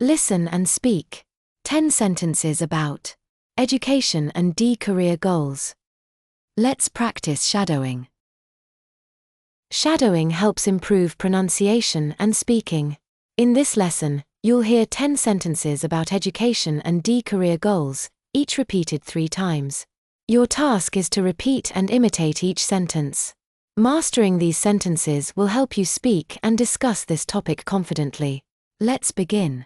Listen and speak. 10 sentences about education and career goals. Let's practice shadowing. Shadowing helps improve pronunciation and speaking. In this lesson, you'll hear 10 sentences about education and career goals, each repeated 3 times. Your task is to repeat and imitate each sentence. Mastering these sentences will help you speak and discuss this topic confidently. Let's begin.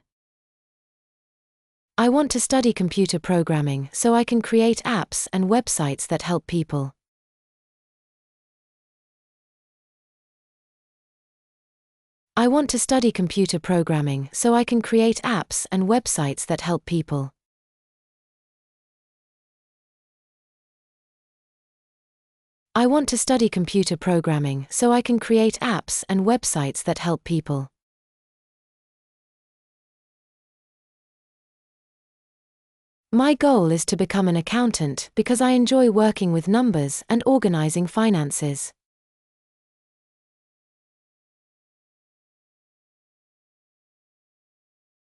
I want to study computer programming so I can create apps and websites that help people. I want to study computer programming so I can create apps and websites that help people. I want to study computer programming so I can create apps and websites that help people. My goal is to become an accountant because I enjoy working with numbers and organizing finances.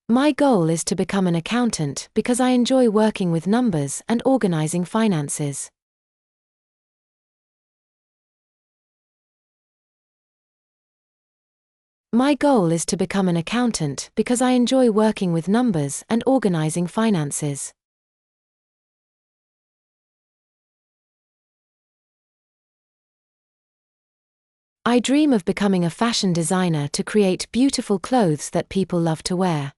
My goal is to become an accountant because I enjoy working with numbers and organizing finances. My goal is to become an accountant because I enjoy working with numbers and organizing finances. I dream of becoming a fashion designer to create beautiful clothes that people love to wear.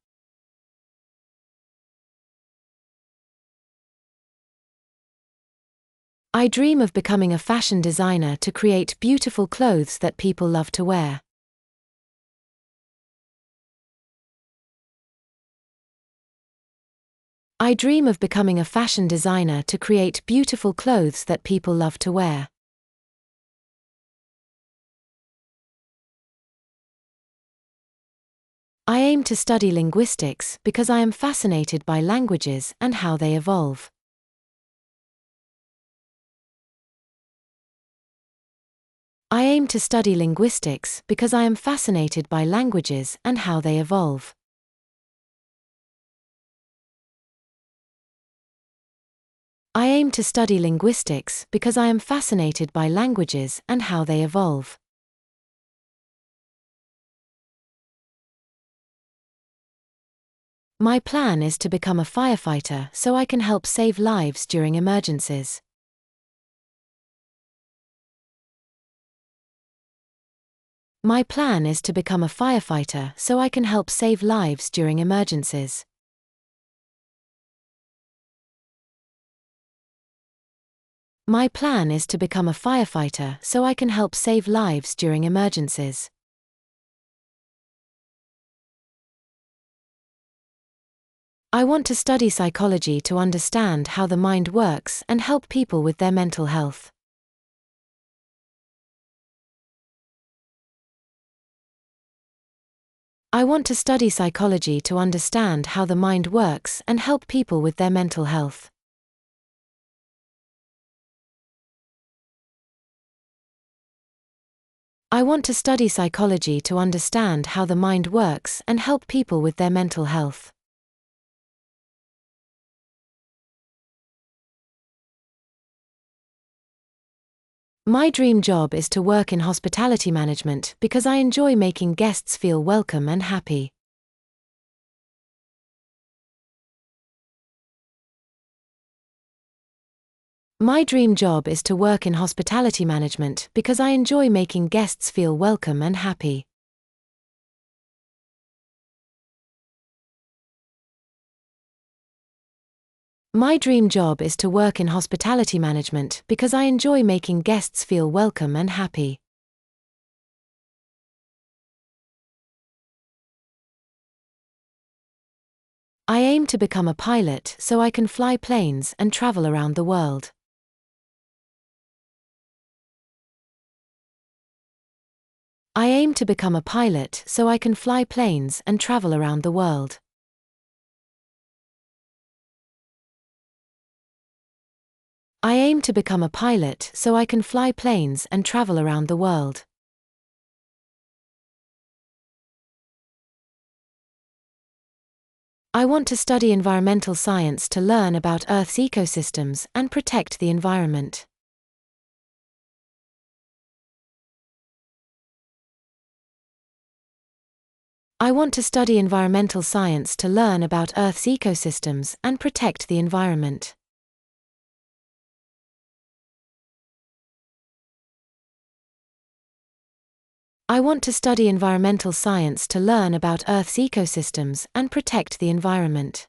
I dream of becoming a fashion designer to create beautiful clothes that people love to wear. I dream of becoming a fashion designer to create beautiful clothes that people love to wear. I aim to study linguistics because I am fascinated by languages and how they evolve. I aim to study linguistics because I am fascinated by languages and how they evolve. I aim to study linguistics because I am fascinated by languages and how they evolve. My plan is to become a firefighter so I can help save lives during emergencies. My plan is to become a firefighter so I can help save lives during emergencies. My plan is to become a firefighter so I can help save lives during emergencies. I want to study psychology to understand how the mind works and help people with their mental health. I want to study psychology to understand how the mind works and help people with their mental health. I want to study psychology to understand how the mind works and help people with their mental health. My dream job is to work in hospitality management because I enjoy making guests feel welcome and happy. My dream job is to work in hospitality management because I enjoy making guests feel welcome and happy. My dream job is to work in hospitality management because I enjoy making guests feel welcome and happy. I aim to become a pilot so I can fly planes and travel around the world. I aim to become a pilot so I can fly planes and travel around the world. I aim to become a pilot so I can fly planes and travel around the world. I want to study environmental science to learn about Earth's ecosystems and protect the environment. I want to study environmental science to learn about Earth's ecosystems and protect the environment. I want to study environmental science to learn about Earth's ecosystems and protect the environment.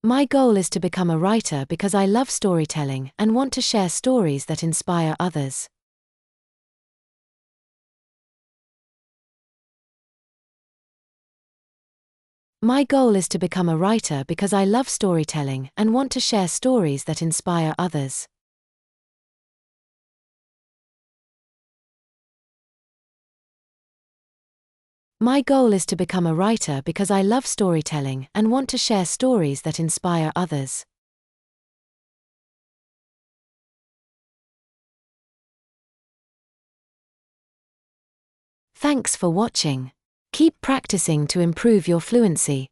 My goal is to become a writer because I love storytelling and want to share stories that inspire others. My goal is to become a writer because I love storytelling and want to share stories that inspire others. My goal is to become a writer because I love storytelling and want to share stories that inspire others. Thanks for watching. Keep practicing to improve your fluency.